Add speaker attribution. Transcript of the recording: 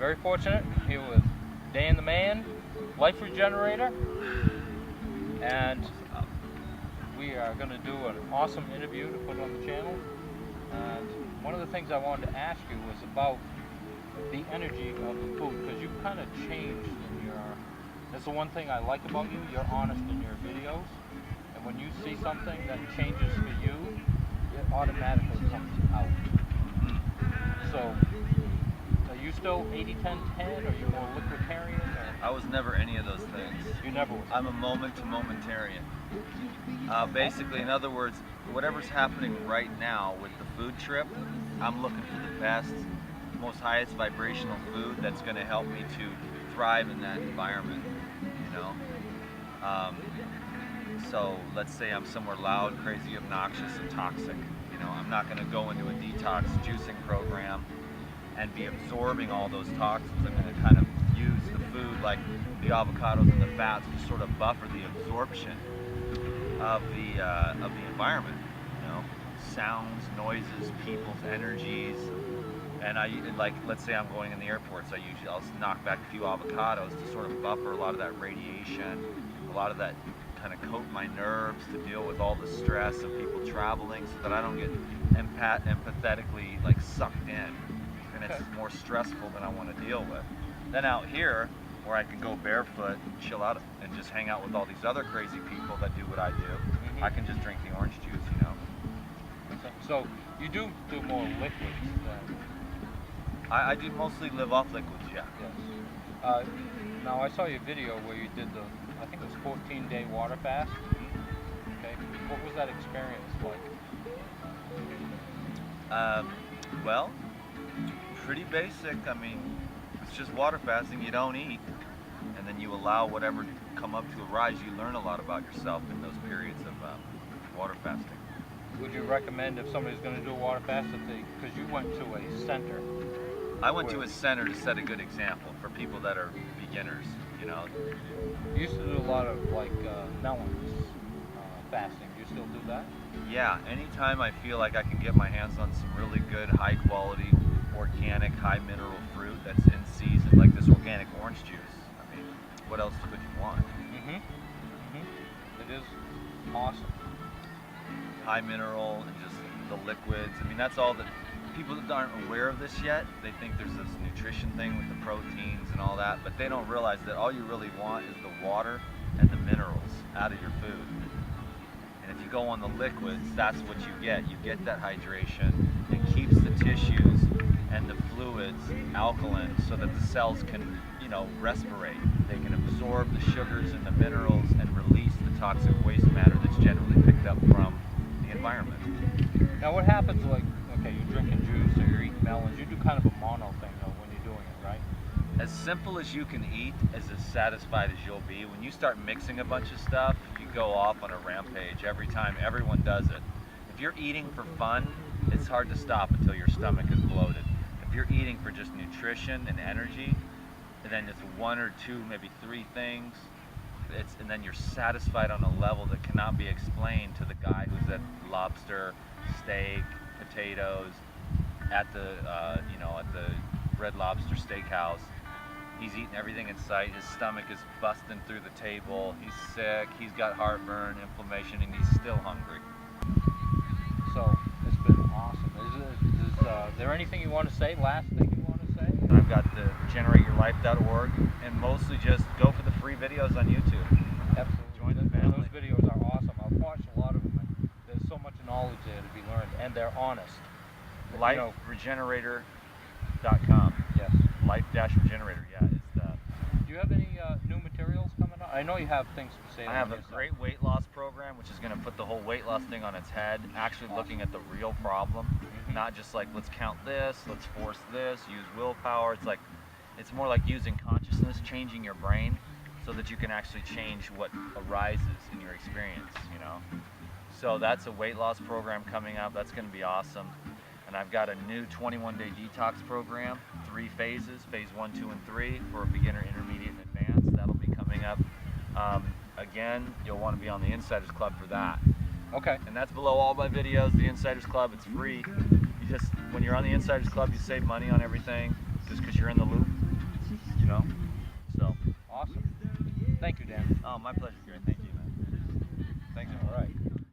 Speaker 1: very fortunate here with Dan the Man, Life Regenerator, and we are going to do an awesome interview to put on the channel. And one of the things I wanted to ask you was about the energy of the food, because you've kind of changed in your, that's the one thing I like about you, you're honest in your videos, and when you see something that changes for you, it automatically comes out. So, are you still 80-10-10, or are you more liquiditarian? Or?
Speaker 2: I was never any of those things.
Speaker 1: You never was?
Speaker 2: I'm a moment-to-momentarian. Basically, in other words, whatever's happening right now with the food trip, I'm looking for the best, most highest vibrational food that's going to help me to thrive in that environment, you know? So let's say I'm somewhere loud, crazy, obnoxious, and toxic. You know, I'm not going to go into a detox juicing program and be absorbing all those toxins. I'm going to kind of use the food like the avocados and the fats to sort of buffer the absorption of the environment. You know, sounds, noises, people's energies. And let's say I'm going in the airports, I'll knock back a few avocados to sort of buffer a lot of that radiation, a lot of that kind of coat my nerves to deal with all the stress of people traveling, so that I don't get empathetically like sucked in, and it's more stressful than I want to deal with. Then out here, where I can go barefoot, chill out, and just hang out with all these other crazy people that do what I do, I can just drink the orange juice, you know.
Speaker 1: So you do more liquids than...
Speaker 2: I do mostly live off liquids, yeah.
Speaker 1: Yes. Now I saw your video where you did I think it was 14-day water fast. Okay. What was that experience like?
Speaker 2: Well, pretty basic. I mean, it's just water fasting. You don't eat, and then you allow whatever come up to arise. You learn a lot about yourself in those periods of water fasting.
Speaker 1: Would you recommend, if somebody's going to do a water fast, because you went to a center?
Speaker 2: I went to a center to set a good example for people that are beginners, you know.
Speaker 1: You used to do a lot of like melons fasting. Do you still do that?
Speaker 2: Yeah, anytime I feel like I can get my hands on some really good, high quality, organic, high mineral fruit that's in season, like this organic orange juice. I mean, what else could you want?
Speaker 1: It is awesome.
Speaker 2: High mineral and just the liquids. I mean, that's all that people that aren't aware of this yet. They think there's this nutrition thing with the proteins and all that, but they don't realize that all you really want is the water and the minerals out of your food. And if you go on the liquids, that's what you get. You get that hydration. It keeps the tissues and the fluids alkaline so that the cells can, you know, respirate. They can absorb the sugars and the minerals and release the toxic waste matter that's generally picked up from the environment.
Speaker 1: Now what happens, like, okay, you're drinking juice or you're eating melons, you do kind of a mono thing though when you're doing it, right?
Speaker 2: As simple as you can eat, as satisfied as you'll be. When you start mixing a bunch of stuff, you go off on a rampage every time. Everyone does it. If you're eating for fun, it's hard to stop until your stomach is bloated. If you're eating for just nutrition and energy, and then it's one or two, maybe three things, and then you're satisfied on a level that cannot be explained to the guy who's at lobster, steak, potatoes, at the at the Red Lobster Steakhouse. He's eating everything in sight. His stomach is busting through the table. He's sick. He's got heartburn, inflammation, and he's still hungry.
Speaker 1: So it's been awesome. Is there anything you want to say? Last thing you want to say?
Speaker 2: I've got the generateyourlife.org, and mostly just go for the free videos on YouTube.
Speaker 1: Absolutely.
Speaker 2: Join the family.
Speaker 1: Those videos are awesome. I've watched a lot of them, and there's so much knowledge there to be learned, and they're honest.
Speaker 2: LifeRegenerator.com.
Speaker 1: Yes.
Speaker 2: Life-Regenerator, yeah.
Speaker 1: Do you have any new materials coming up? I know you have things to say.
Speaker 2: I have a great weight loss program, which is going to put the whole weight loss thing on its head, actually looking at the real problem, not just like, let's count this, let's force this, use willpower. It's more like using consciousness, changing your brain, so that you can actually change what arises in your experience, you know. So that's a weight loss program coming up. That's going to be awesome. And I've got a new 21-day detox program, 3 phases, phase 1, 2, and 3 for a beginner, intermediate, and advanced. That'll be coming up. Again, you'll want to be on the Insiders Club for that.
Speaker 1: Okay.
Speaker 2: And that's below all my videos. The Insiders Club, it's free. When you're on the Insiders Club, you save money on everything just because you're in the loop.
Speaker 1: Thank you, Dan.
Speaker 2: Oh, my pleasure, Gary. Thank you.